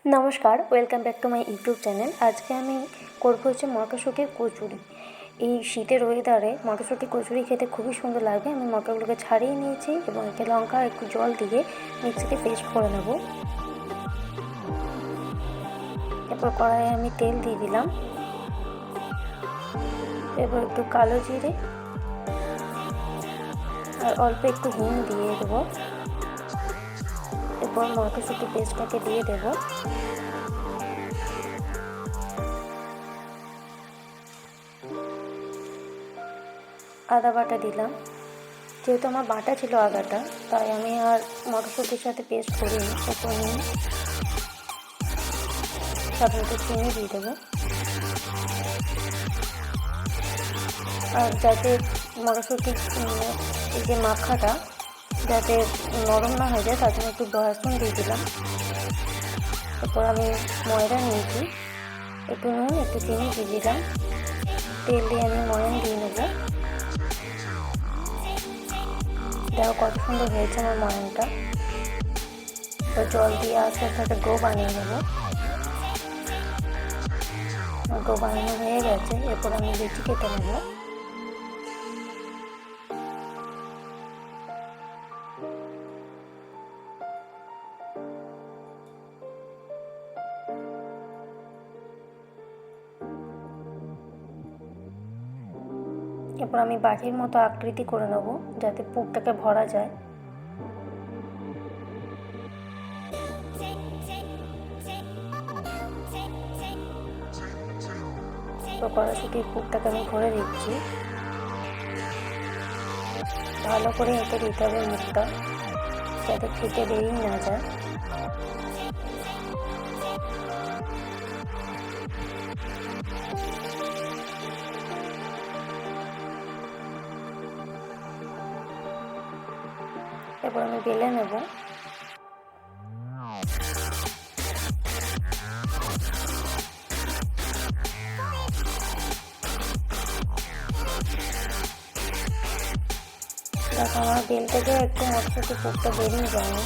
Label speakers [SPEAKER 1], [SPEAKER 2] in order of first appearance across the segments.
[SPEAKER 1] নমস্কার, welcome back to my YouTube channel. আজকে আমি করবো মটরশুঁটির কচুরি। এই শীতের ওয়েদারে মটরশুঁটি কচুরি খেতে খুবই সুন্দর লাগে। আমি মটরগুলোকে ছাড়িয়ে নিয়েছি এবং এতে লঙ্কা আর একটু জল দিয়ে মিক্সিতে পেস্ট করে নেব। এরপর কড়াইয়ে আমি তেল দিয়ে দিলাম, এরপর একটু কালো জিরে আর অল্প একটু হিং দিয়ে দেবো। এরপর মটরশুঁটি পেস্টটাকে দিয়ে দেবো। আদা বাটা দিলাম, যেহেতু আমার বাটা ছিল আদাটা, তাই আমি আর মটরশুঁটির সাথে পেস্ট করিনি। এরপর তারপর একটু চিনি দিয়ে দেবো। আর যাতে মটরশুঁটি এই যে মাখাটা যাতে নরম না হয়ে যায়, তার জন্য একটু রসুন দিয়ে দিলাম। এরপর আমি ময়দা নিয়েছি, একটু নুন একটু চিনি দিয়ে দিলাম। তেল দিয়ে আমি ময়ান দিয়ে নেবো। দেখো কত সুন্দর হয়েছে আমার ময়ানটা। তো জল দিয়ে আস্তে আস্তে একটা ডো বানিয়ে নেবো। ডো বানানো হয়ে গেছে, এরপর আমি লুচি কেটে নেবো। এরপর আমি বাটির মতো আকৃতি করে নেব, যাতে পুরটাকে ভরা যায়। তো কড়াইশুঁটির পুরটাকে আমি ভরে দিচ্ছি। ভালো করে এঁকে দিতে হবে মুখটা, যাতে খেতে বেরিয়ে না যায়। এরপর আমি বেলে নেব। দেখো আমার বেল থেকে একটু মটরশুঁটি পুরটা বেরিয়ে যায়নি।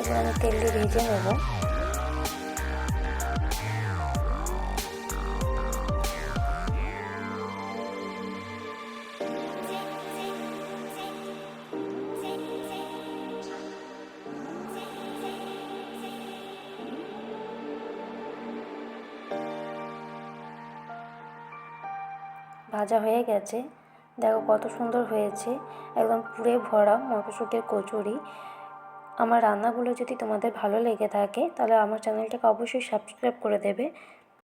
[SPEAKER 1] এবার আমি তেল দিয়ে ভেজে নেব। ভাজা হয়ে গেছে, দেখো কত সুন্দর হয়েছে, একদম পুরে ভরা মটরশুঁটির কচুরি। আমার রান্নাগুলো যদি তোমাদের ভালো লেগে থাকে, তাহলে আমার চ্যানেলটাকে অবশ্যই সাবস্ক্রাইব করে দেবে।